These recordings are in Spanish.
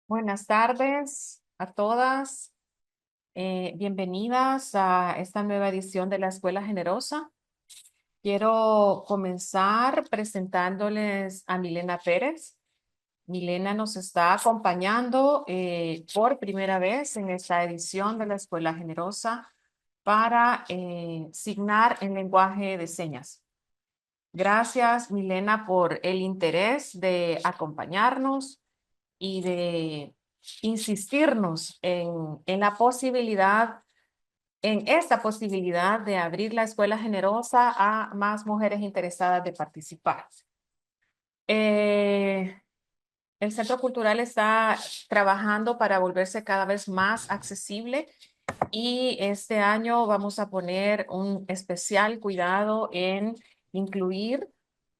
Buenas tardes a todas. Bienvenidas a esta nueva edición de la Escuela Generosa. Quiero comenzar presentándoles a Milena Pérez. Milena nos está acompañando por primera vez en esta edición de la Escuela Generosa para signar en lenguaje de señas. Gracias, Milena, por el interés de acompañarnos y de insistirnos en la posibilidad, en esta posibilidad de abrir la escuela generosa a más mujeres interesadas de participar. Eh, el Centro Cultural está trabajando para volverse cada vez más accesible y este año vamos a poner un especial cuidado en incluir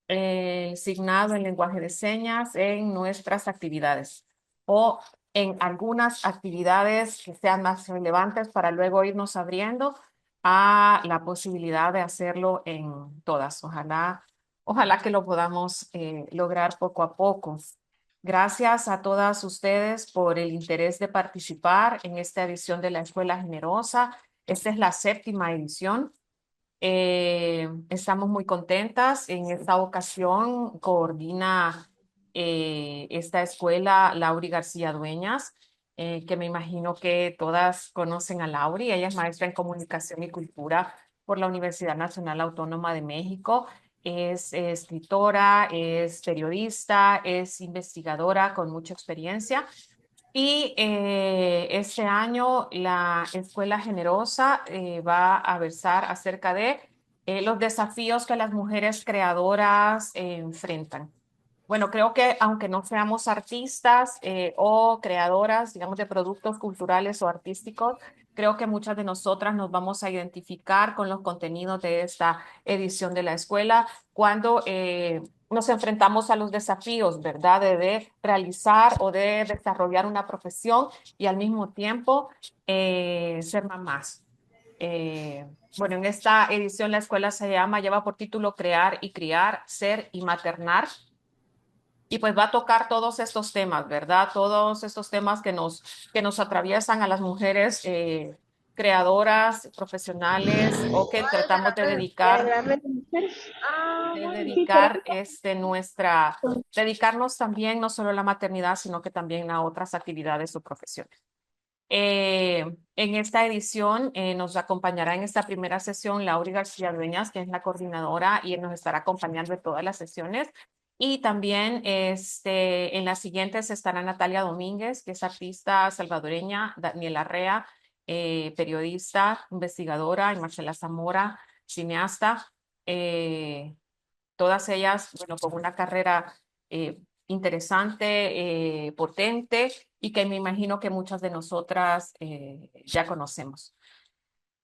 el signado en lenguaje de señas en nuestras actividades o en algunas actividades que sean más relevantes para luego irnos abriendo a la posibilidad de hacerlo en todas. Ojalá que lo podamos lograr poco a poco. Gracias a todas ustedes por el interés de participar en esta edición de la Escuela Generosa. Esta es la séptima edición. Estamos muy contentas. En esta ocasión coordina esta escuela Lauri García Dueñas, que me imagino que todas conocen a Lauri. Ella es maestra en comunicación y cultura por la Universidad Nacional Autónoma de México. Es escritora, es periodista, es investigadora con mucha experiencia. Y este año la Escuela Generosa va a versar acerca de los desafíos que las mujeres creadoras enfrentan. Bueno, creo que aunque no seamos artistas o creadoras, digamos, de productos culturales o artísticos, creo que muchas de nosotras nos vamos a identificar con los contenidos de esta edición de la escuela cuando nos enfrentamos a los desafíos, ¿verdad? De realizar o de desarrollar una profesión y al mismo tiempo ser mamás. Eh, bueno, en esta edición la escuela lleva por título Crear y Criar, Ser y Maternar. Y pues va a tocar todos estos temas, ¿verdad? Todos estos temas que nos atraviesan a las mujeres creadoras, profesionales o que tratamos Diagrama de mujeres. de Sí, correcto. dedicar dedicarnos también no solo a la maternidad, sino que también a otras actividades o profesiones. En esta edición nos acompañará en esta primera sesión Lauri García Dueñas, que es la coordinadora y nos estará acompañando en todas las sesiones. Y también en las siguientes estará Natalia Domínguez, que es artista salvadoreña, Daniela Rea, periodista, investigadora, y Marcela Zamora, cineasta. Eh, Todas ellas, bueno, con una carrera interesante, potente y que me imagino que muchas de nosotras ya conocemos.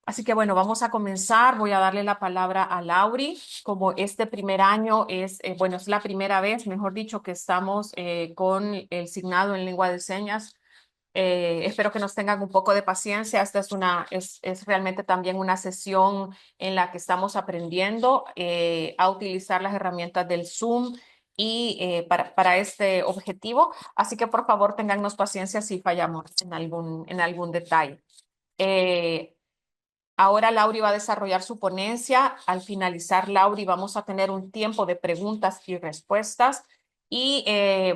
Así que bueno, vamos a comenzar. Voy a darle la palabra a Lauri. Como este primer año es, bueno, es la primera vez, mejor dicho, que estamos con el signado en lengua de señas. Espero que nos tengan un poco de paciencia. Esta es realmente también una sesión en la que estamos aprendiendo a utilizar las herramientas del Zoom y para este objetivo. Así que por favor, téngannos paciencia si fallamos en algún detalle. Eh, Ahora Lauri va a desarrollar su ponencia. Al finalizar, Lauri, vamos a tener un tiempo de preguntas y respuestas. Y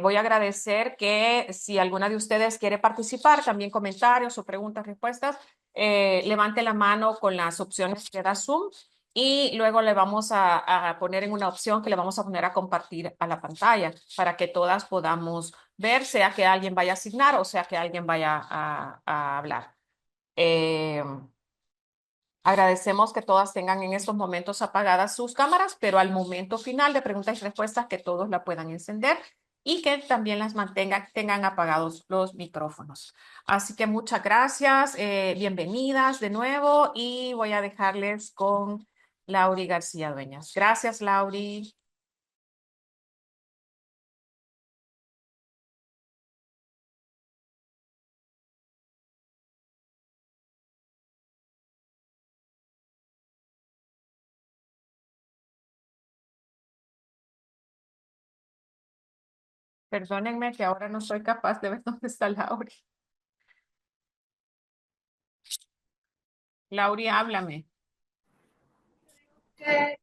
voy a agradecer que si alguna de ustedes quiere participar, también comentarios o preguntas, respuestas, levante la mano con las opciones que da Zoom y luego le vamos a poner en una opción que le vamos a poner a compartir a la pantalla para que todas podamos ver, sea que alguien vaya a asignar o sea que alguien vaya a hablar. Eh, Agradecemos que todas tengan en estos momentos apagadas sus cámaras, pero al momento final de preguntas y respuestas que todos la puedan encender y que también tengan apagados los micrófonos. Así que muchas gracias, bienvenidas de nuevo y voy a dejarles con Lauri García Dueñas. Gracias, Lauri. Perdónenme que ahora no soy capaz de ver dónde está Lauri. Lauri, háblame.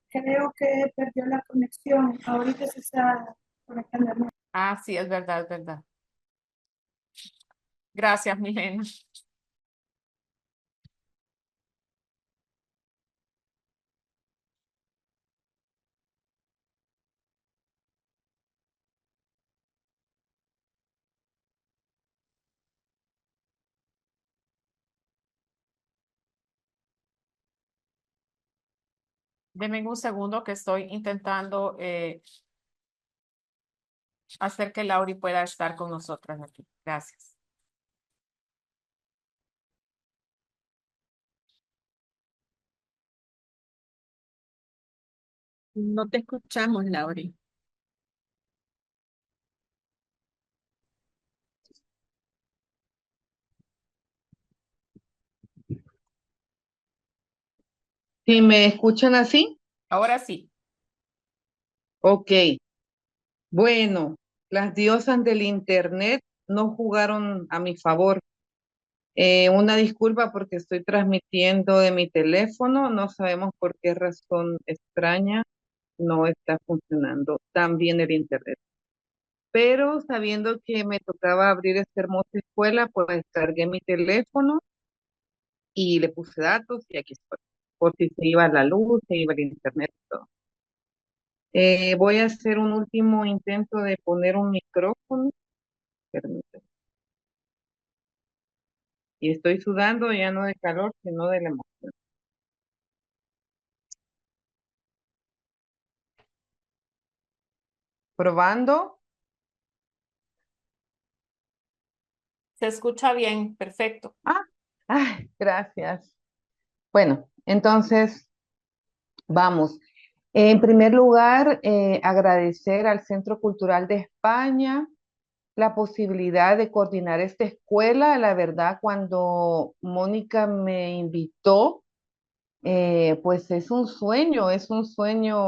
Creo que perdió la conexión. Ahorita se está conectando. Ah, sí, es verdad, es verdad. Gracias, Milena. Denme un segundo que estoy intentando hacer que Lauri pueda estar con nosotras aquí. Gracias. No te escuchamos, Lauri. Si me escuchan así, Ahora sí. ok. Bueno, las diosas del internet no jugaron a mi favor. Una disculpa porque estoy transmitiendo de mi teléfono, no sabemos por qué razón extraña no está funcionando tan bien el internet. Pero sabiendo que me tocaba abrir esta hermosa escuela, pues descargué mi teléfono y le puse datos y aquí estoy. Por si se iba la luz, se iba el internet y todo. Voy a hacer un último intento de poner un micrófono. Permítame. Y estoy sudando ya no de calor, sino de la emoción. Probando. Se escucha bien. Perfecto. Ah, ay, gracias. Bueno, entonces vamos. En primer lugar, agradecer al Centro Cultural de España la posibilidad de coordinar esta escuela. La verdad, cuando Mónica me invitó, pues es un sueño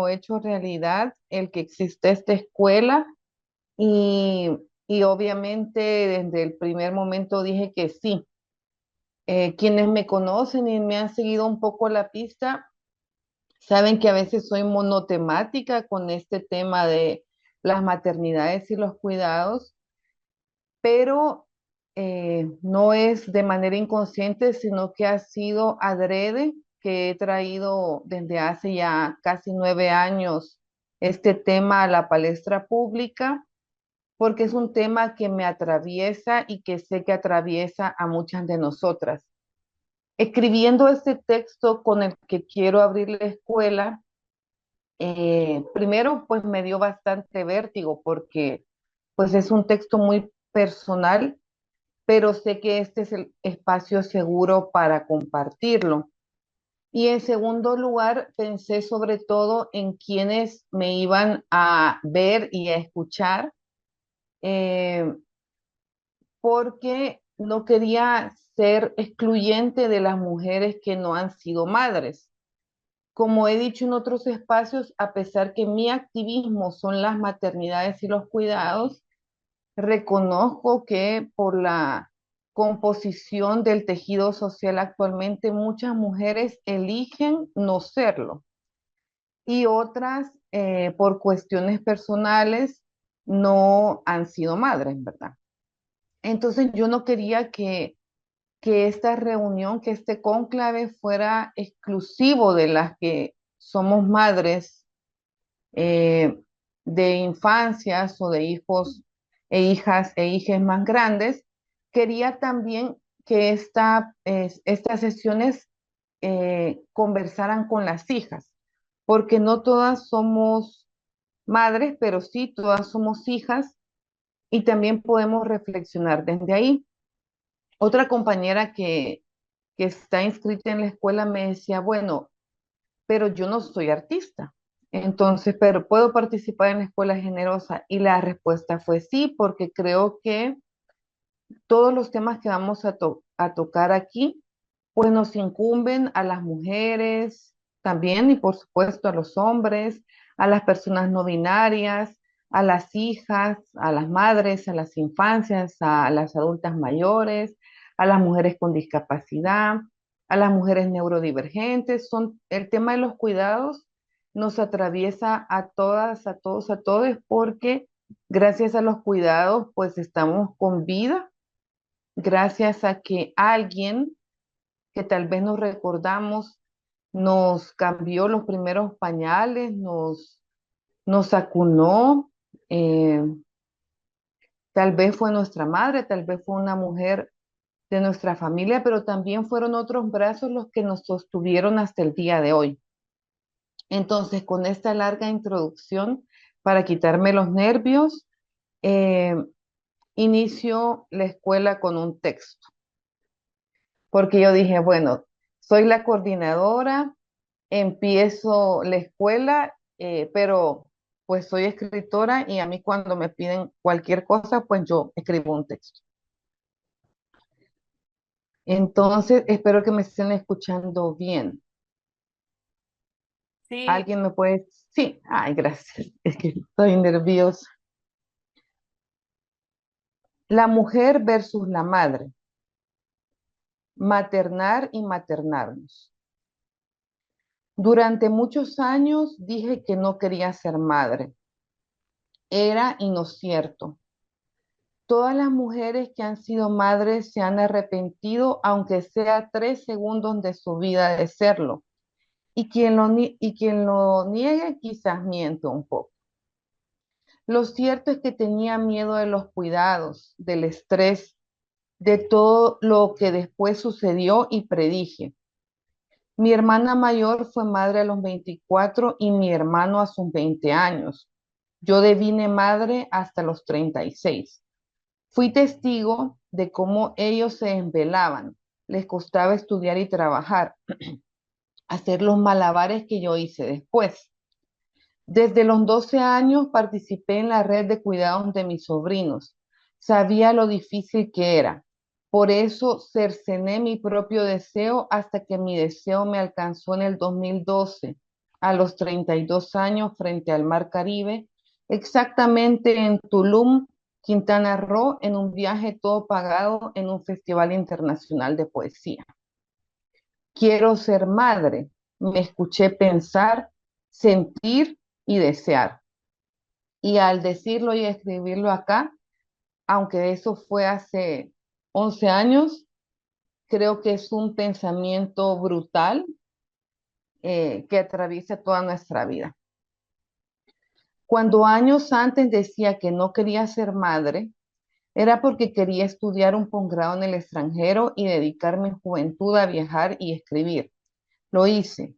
hecho realidad el que existe esta escuela y, y obviamente desde el primer momento dije que sí. Quienes me conocen y me han seguido un poco la pista, saben que a veces soy monotemática con este tema de las maternidades y los cuidados, pero no es de manera inconsciente, sino que ha sido adrede que he traído desde hace ya casi 9 años este tema a la palestra pública, porque es un tema que me atraviesa y que sé que atraviesa a muchas de nosotras. Escribiendo este texto con el que quiero abrir la escuela, primero pues me dio bastante vértigo porque pues es un texto muy personal, pero sé que este es el espacio seguro para compartirlo. Y en segundo lugar, pensé sobre todo en quienes me iban a ver y a escuchar, eh, porque no quería ser excluyente de las mujeres que no han sido madres. Como he dicho en otros espacios, a pesar que mi activismo son las maternidades y los cuidados, reconozco que por la composición del tejido social actualmente muchas mujeres eligen no serlo y otras por cuestiones personales no han sido madres, ¿verdad? Entonces yo no quería que esta reunión, que este cónclave fuera exclusivo de las que somos madres eh, de infancias o de hijos e hijas e hijes más grandes. Quería también que estas sesiones conversaran con las hijas, porque no todas somos madres, pero sí todas somos hijas y también podemos reflexionar desde ahí. Otra compañera que está inscrita en la escuela me decía, bueno, pero yo no soy artista. Entonces, pero puedo participar en la escuela generosa. Y la respuesta fue sí, porque creo que todos los temas que vamos a tocar aquí, pues nos incumben a las mujeres también y por supuesto a los hombres, a las personas no binarias, a las hijas, a las madres, a las infancias, a las adultas mayores, a las mujeres con discapacidad, a las mujeres neurodivergentes. El tema de los cuidados nos atraviesa a todas, a todos, a todos, porque gracias a los cuidados, pues estamos con vida, gracias a que alguien que tal vez nos recordamos nos cambió los primeros pañales, nos acunó, eh, tal vez fue nuestra madre, tal vez fue una mujer de nuestra familia, pero también fueron otros brazos los que nos sostuvieron hasta el día de hoy. Entonces, con esta larga introducción, para quitarme los nervios, eh, inicio la escuela con un texto, porque yo dije, bueno, soy la coordinadora, empiezo la escuela, pero pues soy escritora y a mí cuando me piden cualquier cosa, pues yo escribo un texto. Entonces, espero que me estén escuchando bien. Sí, ¿Alguien me puede? Sí, ay, gracias. Es que estoy nerviosa. La mujer versus la madre. Maternar y maternarnos. Durante muchos años dije que no quería ser madre. Era y no cierto. Todas las mujeres que han sido madres se han arrepentido, aunque sea 3 segundos de su vida de serlo. Y quien lo niegue quizás miente un poco. Lo cierto es que tenía miedo de los cuidados, del estrés, de todo lo que después sucedió y predije. Mi hermana mayor fue madre a los 24 y mi hermano a sus 20 años. Yo devine madre hasta los 36. Fui testigo de cómo ellos se desvelaban, les costaba estudiar y trabajar, hacer los malabares que yo hice después. Desde los 12 años participé en la red de cuidados de mis sobrinos. Sabía lo difícil que era. Por eso cercené mi propio deseo hasta que mi deseo me alcanzó en el 2012, a los 32 años frente al Mar Caribe, exactamente en Tulum, Quintana Roo, en un viaje todo pagado en un festival internacional de poesía. Quiero ser madre. Me escuché pensar, sentir y desear. Y al decirlo y escribirlo acá, aunque eso fue hace 11 años, creo que es un pensamiento brutal que atraviesa toda nuestra vida. Cuando años antes decía que no quería ser madre, era porque quería estudiar un posgrado en el extranjero y dedicar mi juventud a viajar y escribir. Lo hice.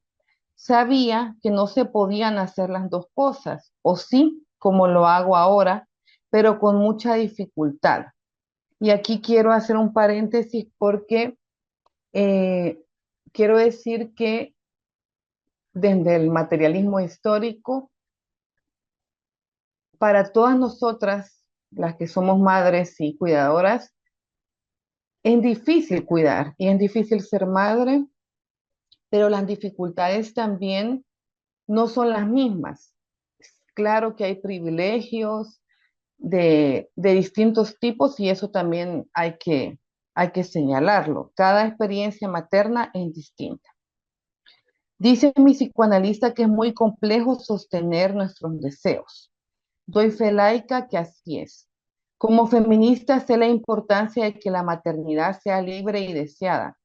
Sabía que no se podían hacer las dos cosas, o sí, como lo hago ahora, pero con mucha dificultad. Y aquí quiero hacer un paréntesis porque eh, quiero decir que desde el materialismo histórico, para todas nosotras, las que somos madres y cuidadoras, es difícil cuidar y es difícil ser madre, pero las dificultades también no son las mismas. Claro que hay privilegios de distintos tipos y eso también hay que señalarlo. Cada experiencia materna es distinta. Dice mi psicoanalista que es muy complejo sostener nuestros deseos. Doy fe laica que así es. Como feminista sé la importancia de que la maternidad sea libre y deseada.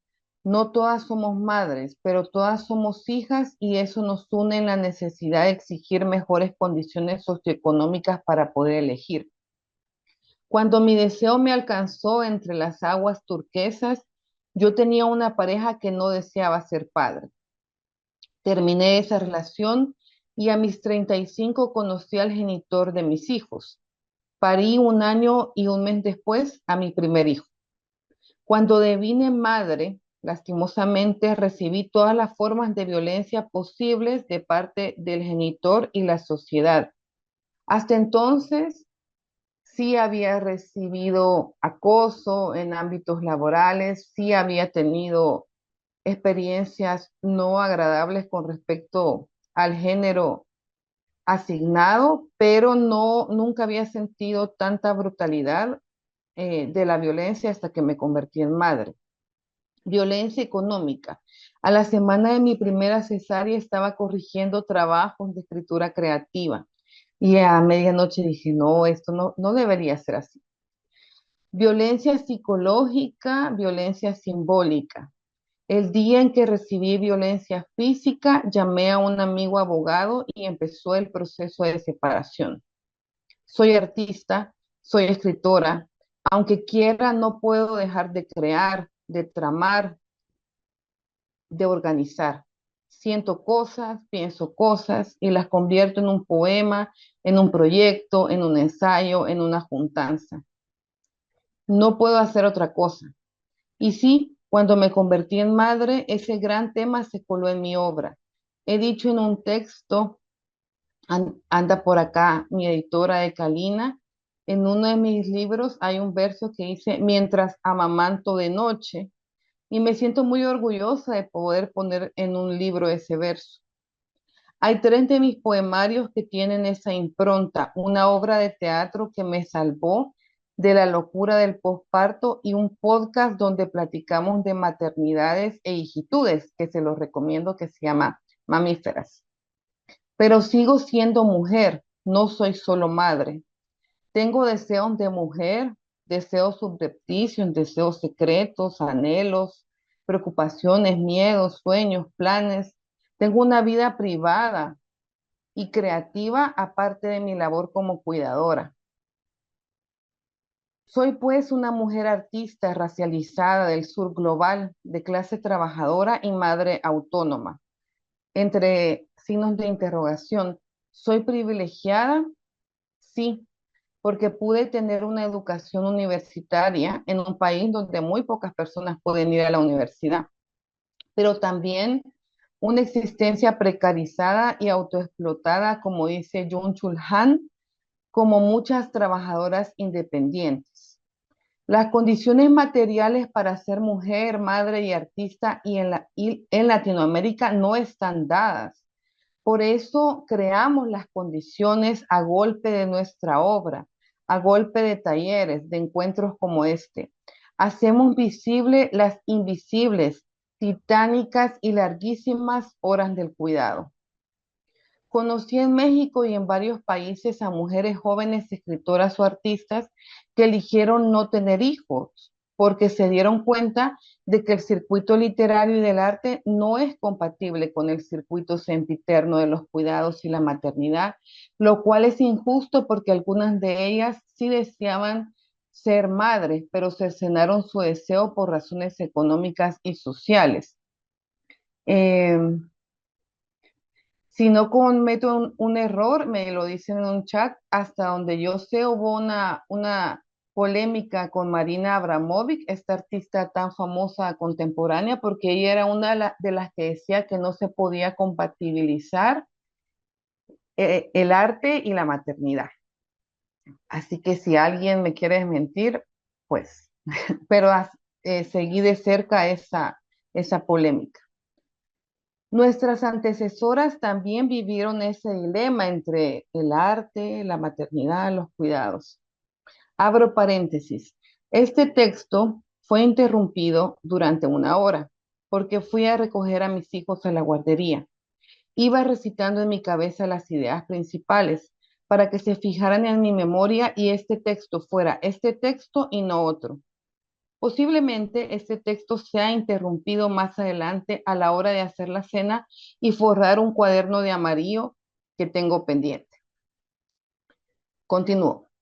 No todas somos madres, pero todas somos hijas y eso nos une en la necesidad de exigir mejores condiciones socioeconómicas para poder elegir. Cuando mi deseo me alcanzó entre las aguas turquesas, yo tenía una pareja que no deseaba ser padre. Terminé esa relación y a mis 35 conocí al genitor de mis hijos. Parí 1 año y 1 mes después a mi primer hijo. Cuando devine madre, lastimosamente recibí todas las formas de violencia posibles de parte del genitor y la sociedad. Hasta entonces, sí había recibido acoso en ámbitos laborales, sí había tenido experiencias no agradables con respecto al género asignado, pero no, nunca había sentido tanta brutalidad de la violencia hasta que me convertí en madre. Violencia económica. A la semana de mi primera cesárea estaba corrigiendo trabajos de escritura creativa y a medianoche dije, no, esto no debería ser así. Violencia psicológica, violencia simbólica. El día en que recibí violencia física, llamé a un amigo abogado y empezó el proceso de separación. Soy artista, soy escritora, aunque quiera no puedo dejar de crear, de tramar, de organizar. Siento cosas, pienso cosas y las convierto en un poema, en un proyecto, en un ensayo, en una juntanza. No puedo hacer otra cosa. Y sí, cuando me convertí en madre, ese gran tema se coló en mi obra. He dicho en un texto, anda por acá mi editora de Calina, en uno de mis libros hay un verso que dice, mientras amamanto de noche, y me siento muy orgullosa de poder poner en un libro ese verso. Hay tres de mis poemarios que tienen esa impronta, una obra de teatro que me salvó de la locura del posparto y un podcast donde platicamos de maternidades e hijitudes, que se los recomiendo, que se llama Mamíferas. Pero sigo siendo mujer, no soy solo madre. Tengo deseos de mujer, deseos subrepticios, deseos secretos, anhelos, preocupaciones, miedos, sueños, planes. Tengo una vida privada y creativa aparte de mi labor como cuidadora. Soy pues una mujer artista racializada del sur global, de clase trabajadora y madre autónoma. Entre signos de interrogación, ¿soy privilegiada? Sí, porque pude tener una educación universitaria en un país donde muy pocas personas pueden ir a la universidad, pero también una existencia precarizada y autoexplotada, como dice Jung Chul Han, como muchas trabajadoras independientes. Las condiciones materiales para ser mujer, madre y artista y en Latinoamérica no están dadas. Por eso creamos las condiciones a golpe de nuestra obra, a golpe de talleres, de encuentros como este. Hacemos visible las invisibles, titánicas y larguísimas horas del cuidado. Conocí en México y en varios países a mujeres jóvenes escritoras o artistas que eligieron no tener hijos porque se dieron cuenta de que el circuito literario y del arte no es compatible con el circuito sempiterno de los cuidados y la maternidad, lo cual es injusto porque algunas de ellas sí deseaban ser madres, pero cercenaron su deseo por razones económicas y sociales. Eh, si no cometo un error, me lo dicen en un chat, hasta donde yo sé hubo una polémica con Marina Abramovic, esta artista tan famosa contemporánea, porque ella era una de las que decía que no se podía compatibilizar el arte y la maternidad. Así que si alguien me quiere desmentir, pues, pero seguí de cerca esa polémica. Nuestras antecesoras también vivieron ese dilema entre el arte, la maternidad, los cuidados. Abro paréntesis. Este texto fue interrumpido durante una hora porque fui a recoger a mis hijos a la guardería. Iba recitando en mi cabeza las ideas principales para que se fijaran en mi memoria y este texto fuera este texto y no otro. Posiblemente este texto sea interrumpido más adelante a la hora de hacer la cena y forrar un cuaderno de amarillo que tengo pendiente. Continúo,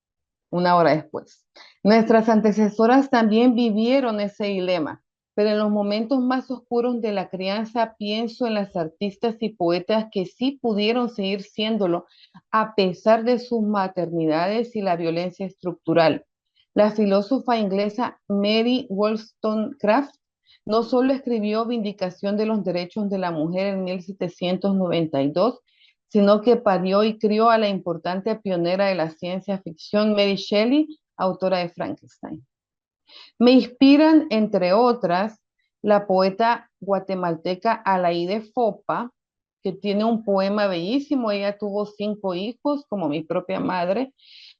una hora después. Nuestras antecesoras también vivieron ese dilema, pero en los momentos más oscuros de la crianza pienso en las artistas y poetas que sí pudieron seguir siéndolo a pesar de sus maternidades y la violencia estructural. La filósofa inglesa Mary Wollstonecraft no solo escribió Vindicación de los Derechos de la Mujer en 1792, sino que parió y crió a la importante pionera de la ciencia ficción Mary Shelley, autora de Frankenstein. Me inspiran, entre otras, la poeta guatemalteca Alaide Fopa, que tiene un poema bellísimo. Ella tuvo 5 hijos, como mi propia madre,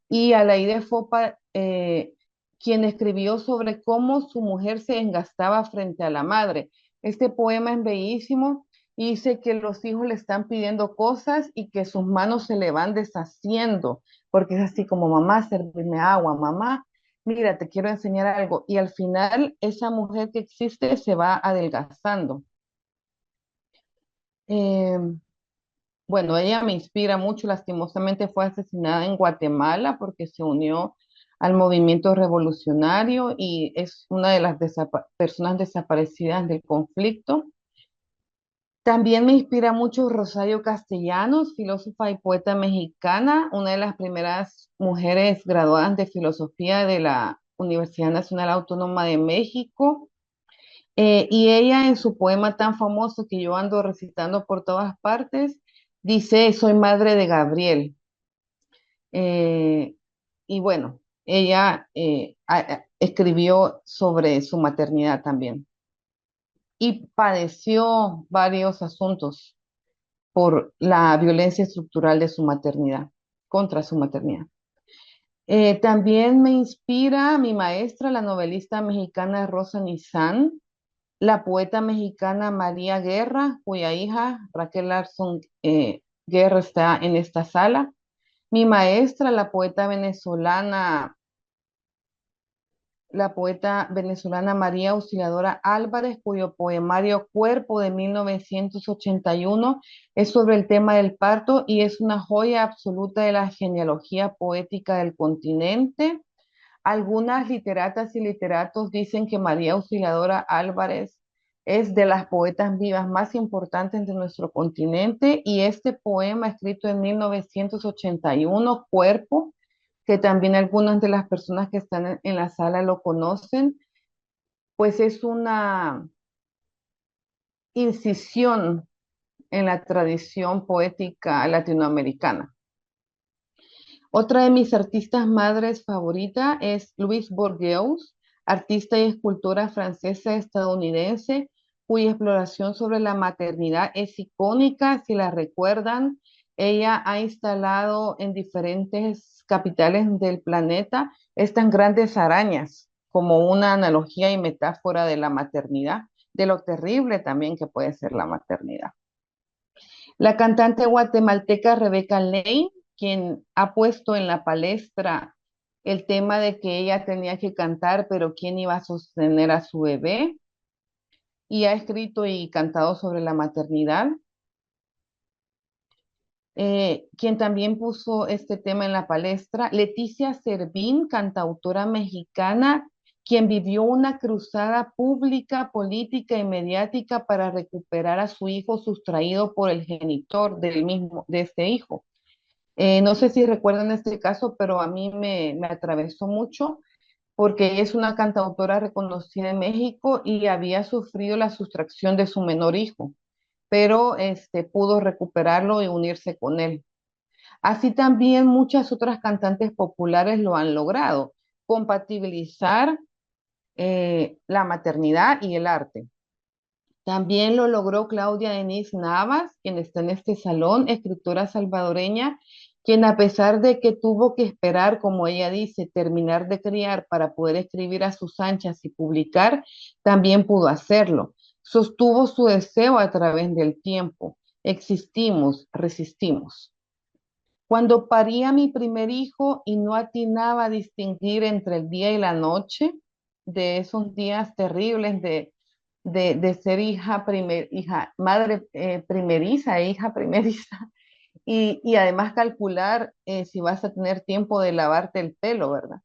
y Alaide Fopa, quien escribió sobre cómo su mujer se engastaba frente a la madre. Este poema es bellísimo y dice que los hijos le están pidiendo cosas y que sus manos se le van deshaciendo, porque es así como, mamá, servirme agua, mamá, mira, te quiero enseñar algo. Y al final esa mujer que existe se va adelgazando. Eh, bueno, ella me inspira mucho. Lastimosamente fue asesinada en Guatemala porque se unió al movimiento revolucionario y es una de las personas desaparecidas del conflicto. También me inspira mucho Rosario Castellanos, filósofa y poeta mexicana, una de las primeras mujeres graduadas de filosofía de la Universidad Nacional Autónoma de México. Y ella en su poema tan famoso que yo ando recitando por todas partes, dice, soy madre de Gabriel. Eh, y bueno, ella escribió sobre su maternidad también y padeció varios asuntos por la violencia estructural de su maternidad, contra su maternidad. También me inspira mi maestra, la novelista mexicana Rosa Nizan, la poeta mexicana María Guerra, cuya hija Raquel Larson Guerra está en esta sala. Mi maestra, la poeta venezolana María Auxiliadora Álvarez, cuyo poemario Cuerpo de 1981 es sobre el tema del parto y es una joya absoluta de la genealogía poética del continente. Algunas literatas y literatos dicen que María Auxiliadora Álvarez es de las poetas vivas más importantes de nuestro continente y este poema escrito en 1981, Cuerpo, que también algunas de las personas que están en la sala lo conocen, pues es una incisión en la tradición poética latinoamericana. Otra de mis artistas madres favorita es Louise Bourgeois, artista y escultora francesa estadounidense, cuya exploración sobre la maternidad es icónica. Si la recuerdan, ella ha instalado en diferentes capitales del planeta estas grandes arañas como una analogía y metáfora de la maternidad, de lo terrible también que puede ser la maternidad. La cantante guatemalteca Rebeca Lane, quien ha puesto en la palestra el tema de que ella tenía que cantar, pero quién iba a sostener a su bebé, y ha escrito y cantado sobre la maternidad. Quien también puso este tema en la palestra, Leticia Servín, cantautora mexicana, quien vivió una cruzada pública, política y mediática para recuperar a su hijo sustraído por el genitor de este hijo. No sé si recuerdan este caso, pero a mí me atravesó mucho porque ella es una cantautora reconocida en México y había sufrido la sustracción de su menor hijo, pero pudo recuperarlo y unirse con él. Así también muchas otras cantantes populares lo han logrado, compatibilizar la maternidad y el arte. También lo logró Claudia Denise Navas, quien está en este salón, escritora salvadoreña, quien a pesar de que tuvo que esperar, como ella dice, terminar de criar para poder escribir a sus anchas y publicar, también pudo hacerlo. Sostuvo su deseo a través del tiempo. Existimos, resistimos. Cuando parí a mi primer hijo y no atinaba a distinguir entre el día y la noche, de esos días terribles de ser madre primeriza, hija primeriza, y además calcular si vas a tener tiempo de lavarte el pelo, ¿verdad?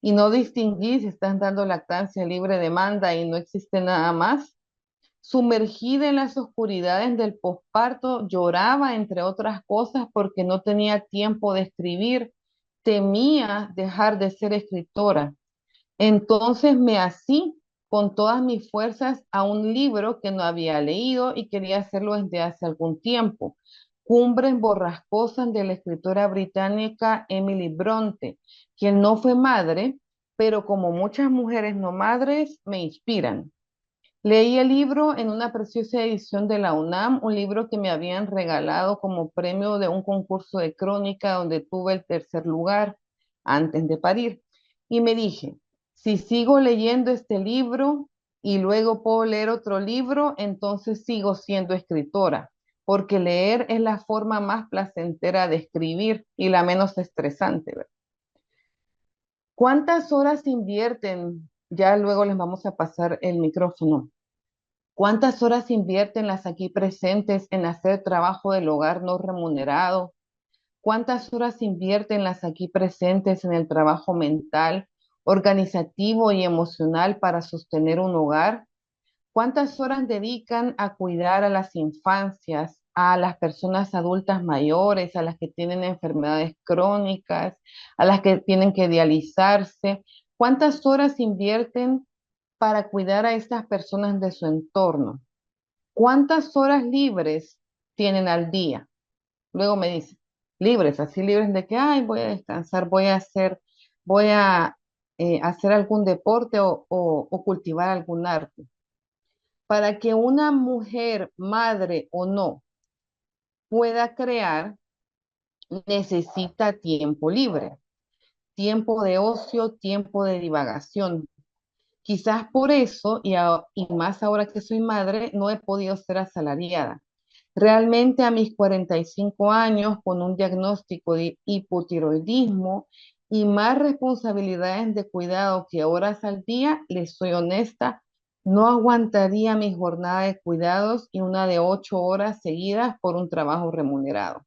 Y no distinguir si estás dando lactancia libre demanda y no existe nada más. Sumergida en las oscuridades del posparto, lloraba, entre otras cosas, porque no tenía tiempo de escribir, temía dejar de ser escritora. Entonces me así con todas mis fuerzas a un libro que no había leído y quería hacerlo desde hace algún tiempo. Cumbres borrascosas de la escritora británica Emily Bronte, quien no fue madre, pero como muchas mujeres no madres, me inspiran. Leí el libro en una preciosa edición de la UNAM, un libro que me habían regalado como premio de un concurso de crónica donde tuve el tercer lugar antes de parir. Y me dije, si sigo leyendo este libro y luego puedo leer otro libro, entonces sigo siendo escritora, porque leer es la forma más placentera de escribir y la menos estresante, ¿verdad? ¿Cuántas horas invierten? Ya luego les vamos a pasar el micrófono. ¿Cuántas horas invierten las aquí presentes en hacer trabajo del hogar no remunerado? ¿Cuántas horas invierten las aquí presentes en el trabajo mental, organizativo y emocional para sostener un hogar? ¿Cuántas horas dedican a cuidar a las infancias, a las personas adultas mayores, a las que tienen enfermedades crónicas, a las que tienen que dializarse? ¿Cuántas horas invierten para cuidar a estas personas de su entorno? ¿Cuántas horas libres tienen al día? Luego me dice, libres, así libres de que, ay, voy a descansar, voy a hacer algún deporte o cultivar algún arte. Para que una mujer, madre o no, pueda crear, necesita tiempo libre, tiempo de ocio, tiempo de divagación. Quizás por eso, y más ahora que soy madre, no he podido ser asalariada. Realmente a mis 45 años, con un diagnóstico de hipotiroidismo y más responsabilidades de cuidado que horas al día, les soy honesta, no aguantaría mi jornada de cuidados y una de 8 horas seguidas por un trabajo remunerado.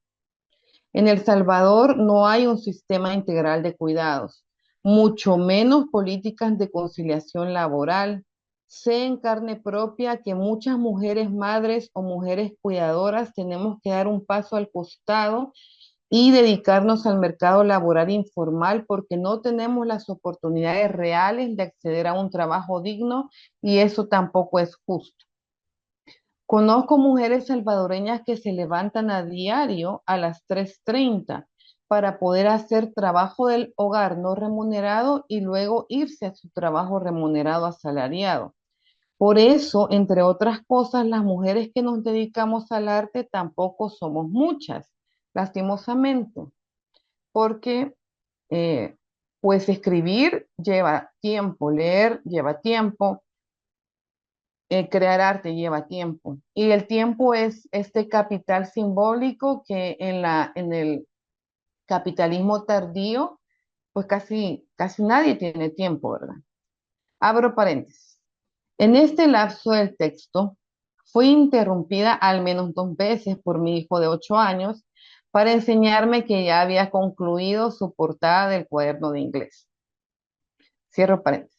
En El Salvador no hay un sistema integral de cuidados, mucho menos políticas de conciliación laboral. Sé en carne propia que muchas mujeres madres o mujeres cuidadoras tenemos que dar un paso al costado y dedicarnos al mercado laboral informal porque no tenemos las oportunidades reales de acceder a un trabajo digno y eso tampoco es justo. Conozco mujeres salvadoreñas que se levantan a diario a las 3:30 para poder hacer trabajo del hogar no remunerado y luego irse a su trabajo remunerado asalariado. Por eso, entre otras cosas, las mujeres que nos dedicamos al arte tampoco somos muchas, lastimosamente, porque eh, pues escribir lleva tiempo, leer lleva tiempo, crear arte lleva tiempo. Y el tiempo es este capital simbólico que en el capitalismo tardío, pues casi nadie tiene tiempo, ¿verdad? Abro paréntesis. En este lapso del texto, fui interrumpida al menos 2 veces por mi hijo de 8 años para enseñarme que ya había concluido su portada del cuaderno de inglés. Cierro paréntesis.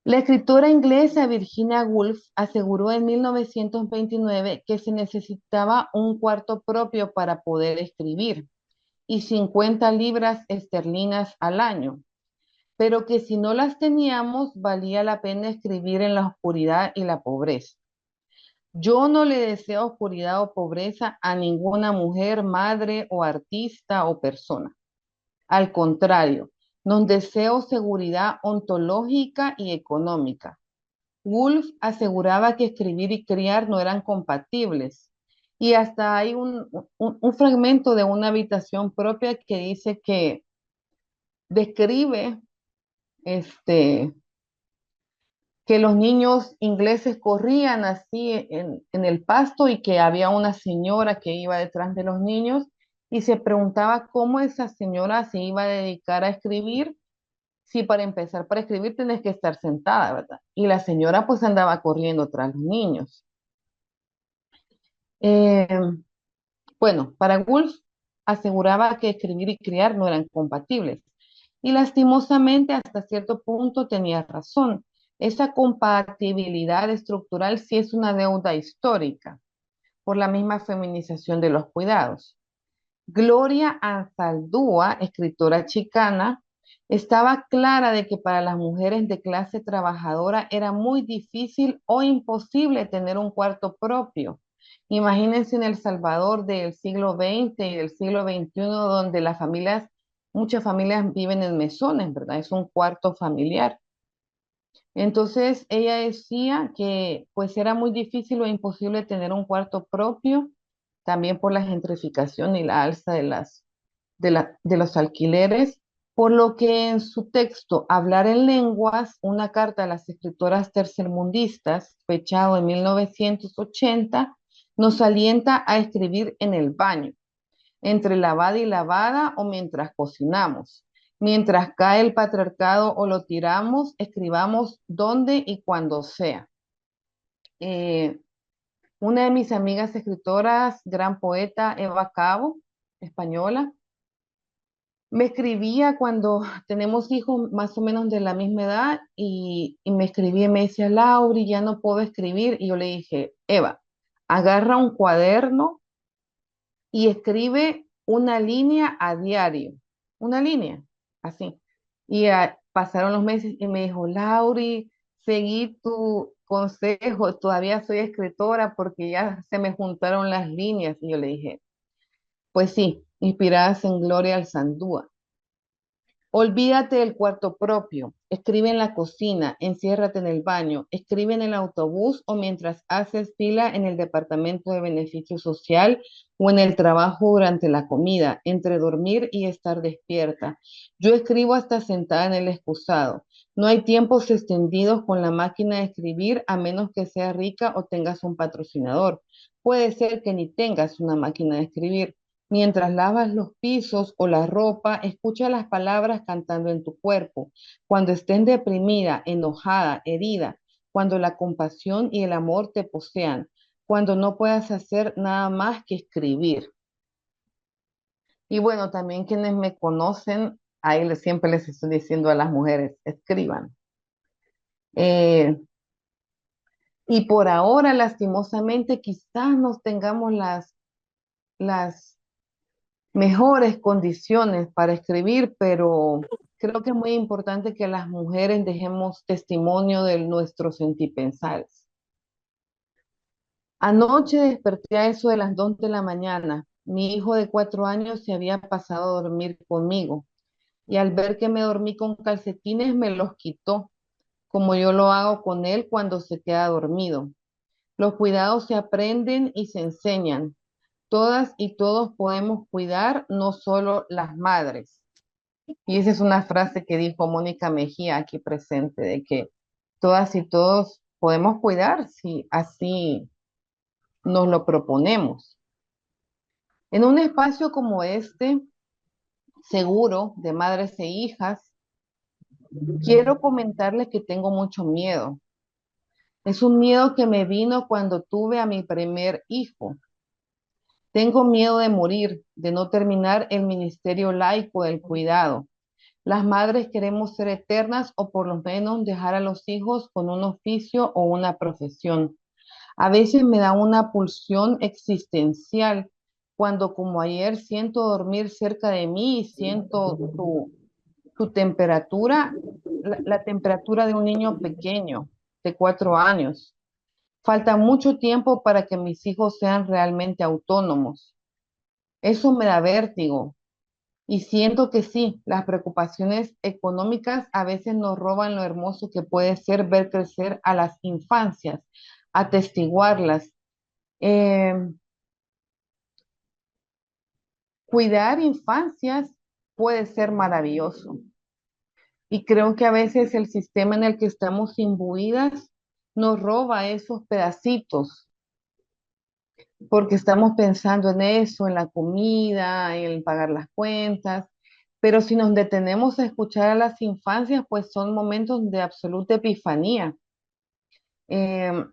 La escritora inglesa Virginia Woolf aseguró en 1929 que se necesitaba un cuarto propio para poder escribir y 50 libras esterlinas al año, pero que si no las teníamos valía la pena escribir en la oscuridad y la pobreza. Yo no le deseo oscuridad o pobreza a ninguna mujer, madre o artista o persona. Al contrario, nos deseo seguridad ontológica y económica. Woolf aseguraba que escribir y criar no eran compatibles. Y hasta hay un fragmento de una habitación propia que dice que describe este, que los niños ingleses corrían así en el pasto y que había una señora que iba detrás de los niños y se preguntaba cómo esa señora se iba a dedicar a escribir si para empezar, para escribir tienes que estar sentada, ¿verdad? Y la señora pues andaba corriendo tras los niños. Eh, bueno, para Woolf aseguraba que escribir y criar no eran compatibles. Y lastimosamente hasta cierto punto tenía razón. Esa compatibilidad estructural sí es una deuda histórica por la misma feminización de los cuidados. Gloria Anzaldúa, escritora chicana, estaba clara de que para las mujeres de clase trabajadora era muy difícil o imposible tener un cuarto propio. Imagínense en El Salvador del siglo XX y del siglo XXI, donde muchas familias viven en mesones, ¿verdad? Es un cuarto familiar. Entonces ella decía que pues era muy difícil o imposible tener un cuarto propio, también por la gentrificación y la alza de los alquileres, por lo que en su texto Hablar en Lenguas, una carta a las escritoras tercermundistas, fechado en 1980, nos alienta a escribir en el baño, entre lavada y lavada o mientras cocinamos. Mientras cae el patriarcado o lo tiramos, escribamos donde y cuando sea. Eh, una de mis amigas escritoras, gran poeta, Eva Cabo, española, me escribía cuando tenemos hijos más o menos de la misma edad y me escribía y me decía, Lauri, ya no puedo escribir. Y yo le dije, Eva, agarra un cuaderno y escribe una línea a diario, una línea, así. Y pasaron los meses y me dijo, Lauri, seguí tu consejo, todavía soy escritora porque ya se me juntaron las líneas. Y yo le dije, pues sí, inspiradas en Gloria Alzandúa. Olvídate del cuarto propio, escribe en la cocina, enciérrate en el baño, escribe en el autobús o mientras haces fila en el departamento de beneficio social o en el trabajo durante la comida, entre dormir y estar despierta. Yo escribo hasta sentada en el excusado. No hay tiempos extendidos con la máquina de escribir a menos que sea rica o tengas un patrocinador. Puede ser que ni tengas una máquina de escribir. Mientras lavas los pisos o la ropa, escucha las palabras cantando en tu cuerpo. Cuando estés deprimida, enojada, herida, cuando la compasión y el amor te posean, cuando no puedas hacer nada más que escribir. Y bueno, también quienes me conocen, siempre les estoy diciendo a las mujeres, escriban. Eh, y por ahora, lastimosamente, quizás nos tengamos las mejores condiciones para escribir, pero creo que es muy importante que las mujeres dejemos testimonio de nuestros sentipensares. Anoche desperté a eso de las 2 de la mañana. Mi hijo de 4 años se había pasado a dormir conmigo y al ver que me dormí con calcetines me los quitó, como yo lo hago con él cuando se queda dormido. Los cuidados se aprenden y se enseñan. Todas y todos podemos cuidar, no solo las madres. Y esa es una frase que dijo Mónica Mejía aquí presente, de que todas y todos podemos cuidar si así nos lo proponemos. En un espacio como este, seguro de madres e hijas, quiero comentarles que tengo mucho miedo. Es un miedo que me vino cuando tuve a mi primer hijo. Tengo miedo de morir, de no terminar el ministerio laico del cuidado. Las madres queremos ser eternas o por lo menos dejar a los hijos con un oficio o una profesión. A veces me da una pulsión existencial cuando como ayer siento dormir cerca de mí y siento su temperatura, la temperatura de un niño pequeño de 4 años. Falta mucho tiempo para que mis hijos sean realmente autónomos. Eso me da vértigo. Y siento que sí, las preocupaciones económicas a veces nos roban lo hermoso que puede ser ver crecer a las infancias, atestiguarlas. Eh, Cuidar infancias puede ser maravilloso. Y creo que a veces el sistema en el que estamos imbuidas nos roba esos pedacitos, porque estamos pensando en eso, en la comida, en pagar las cuentas. Pero si nos detenemos a escuchar a las infancias, pues son momentos de absoluta epifanía. Eh,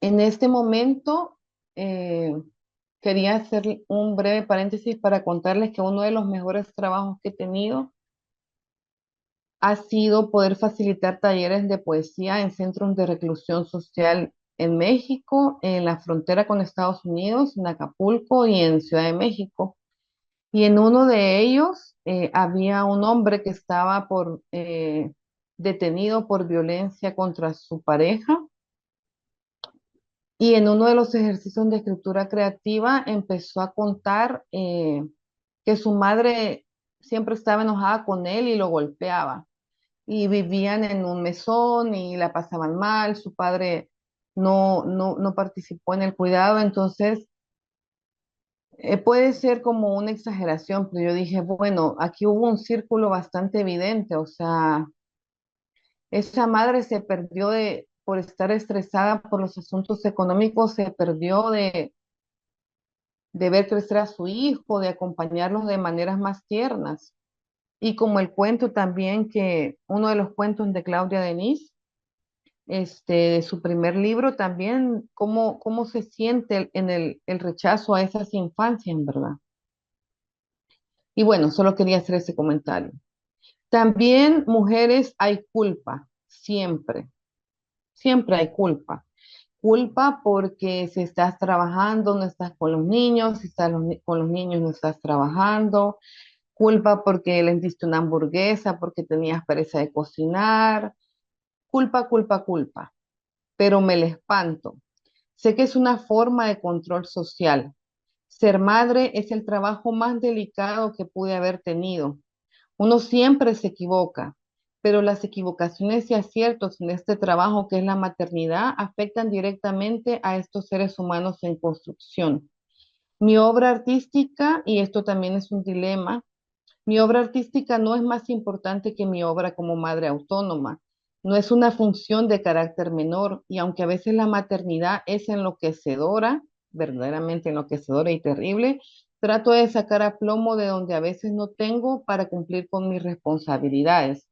en este momento, eh, quería hacer un breve paréntesis para contarles que uno de los mejores trabajos que he tenido ha sido poder facilitar talleres de poesía en centros de reclusión social en México, en la frontera con Estados Unidos, en Acapulco y en Ciudad de México. Y en uno de ellos había un hombre que estaba detenido por violencia contra su pareja. Y en uno de los ejercicios de escritura creativa empezó a contar que su madre siempre estaba enojada con él y lo golpeaba. y vivían en un mesón y la pasaban mal, su padre no participó en el cuidado, entonces puede ser como una exageración, pero yo dije, bueno, aquí hubo un círculo bastante evidente, o sea, esa madre se perdió por estar estresada por los asuntos económicos, se perdió de ver crecer a su hijo, de acompañarlos de maneras más tiernas. Y como el cuento también que, uno de los cuentos de Claudia Denis, de su primer libro también, cómo se siente en el rechazo a esas infancias, en verdad. Y bueno, solo quería hacer ese comentario. También, mujeres, hay culpa, siempre, siempre hay culpa. Culpa porque si estás trabajando, no estás con los niños, si estás con los niños, no estás trabajando. Culpa porque le diste una hamburguesa, porque tenías pereza de cocinar. Culpa, culpa, culpa. Pero me le espanto. Sé que es una forma de control social. Ser madre es el trabajo más delicado que pude haber tenido. Uno siempre se equivoca, pero las equivocaciones y aciertos en este trabajo que es la maternidad afectan directamente a estos seres humanos en construcción. Mi obra artística, y esto también es un dilema, mi obra artística no es más importante que mi obra como madre autónoma. No es una función de carácter menor y aunque a veces la maternidad es enloquecedora, verdaderamente enloquecedora y terrible, trato de sacar a plomo de donde a veces no tengo para cumplir con mis responsabilidades.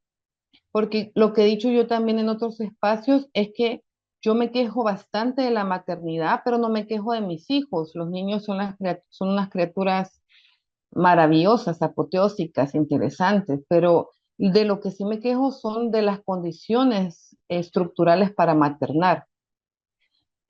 Porque lo que he dicho yo también en otros espacios es que yo me quejo bastante de la maternidad, pero no me quejo de mis hijos. Los niños son unas criaturas maravillosas, apoteósicas, interesantes, pero de lo que sí me quejo son de las condiciones estructurales para maternar.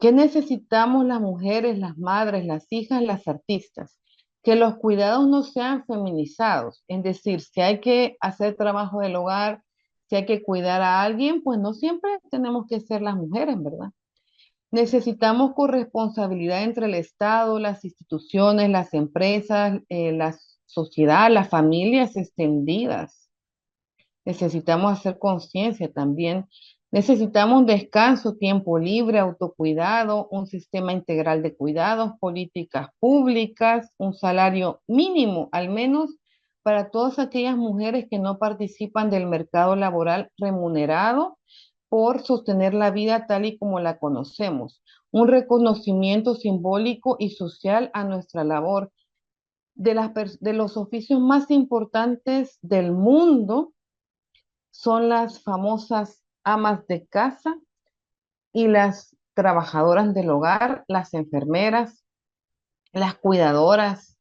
¿Qué necesitamos las mujeres, las madres, las hijas, las artistas? Que los cuidados no sean feminizados, es decir, si hay que hacer trabajo del hogar, si hay que cuidar a alguien, pues no siempre tenemos que ser las mujeres, ¿verdad? Necesitamos corresponsabilidad entre el Estado, las instituciones, las empresas, la sociedad, las familias extendidas. Necesitamos hacer conciencia también. Necesitamos descanso, tiempo libre, autocuidado, un sistema integral de cuidados, políticas públicas, un salario mínimo, al menos para todas aquellas mujeres que no participan del mercado laboral remunerado por sostener la vida tal y como la conocemos. Un reconocimiento simbólico y social a nuestra labor. De los oficios más importantes del mundo son las famosas amas de casa y las trabajadoras del hogar, las enfermeras, las cuidadoras,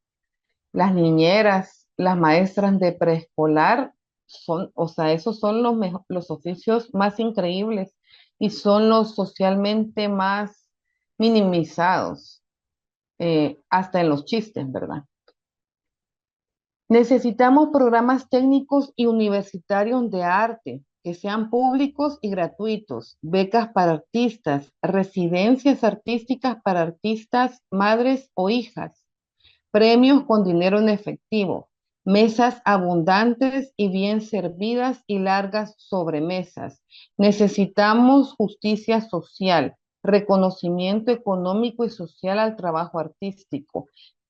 las niñeras, las maestras de preescolar, o sea, esos son los oficios más increíbles y son los socialmente más minimizados, hasta en los chistes, ¿verdad? Necesitamos programas técnicos y universitarios de arte que sean públicos y gratuitos, becas para artistas, residencias artísticas para artistas, madres o hijas, premios con dinero en efectivo, mesas abundantes y bien servidas y largas sobremesas. Necesitamos justicia social, reconocimiento económico y social al trabajo artístico.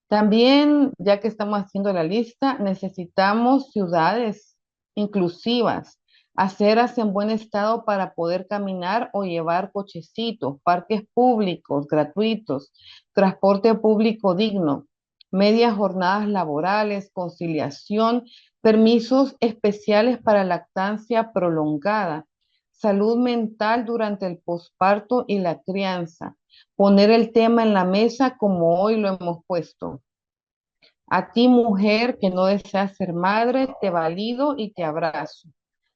También, ya que estamos haciendo la lista, necesitamos ciudades inclusivas, aceras en buen estado para poder caminar o llevar cochecitos, parques públicos gratuitos, transporte público digno, medias jornadas laborales, conciliación, permisos especiales para lactancia prolongada, salud mental durante el posparto y la crianza. Poner el tema en la mesa como hoy lo hemos puesto. A ti, mujer que no deseas ser madre, te valido y te abrazo.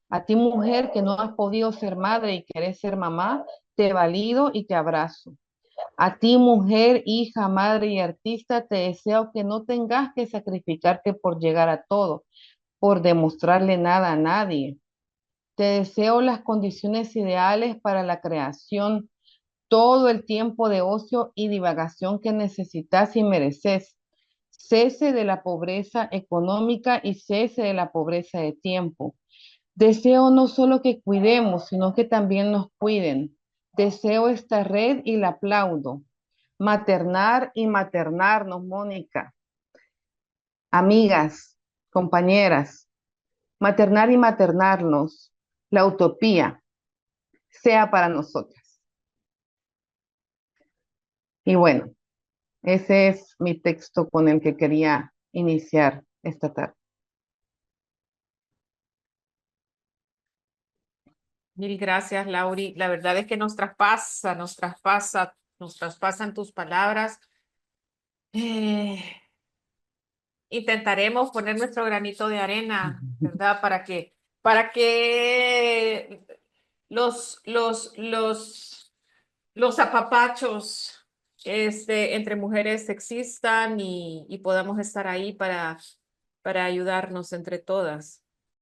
A ti, mujer que no has podido ser madre y querés ser mamá, te valido y te abrazo. A ti, mujer, hija, madre y artista, te deseo que no tengas que sacrificarte por llegar a todo, por demostrarle nada a nadie. Te deseo las condiciones ideales para la creación, todo el tiempo de ocio y divagación que necesitas y mereces. Cese de la pobreza económica y cese de la pobreza de tiempo. Deseo no solo que cuidemos, sino que también nos cuiden. Deseo esta red y la aplaudo. Maternar y maternarnos, Mónica. Amigas, compañeras, maternar y maternarnos. La utopía sea para nosotras. Y bueno, ese es mi texto con el que quería iniciar esta tarde. Mil gracias, Lauri. La verdad es que nos traspasan tus palabras. Intentaremos poner nuestro granito de arena, ¿verdad? Para que los apapachos entre mujeres existan y podamos estar ahí para ayudarnos entre todas.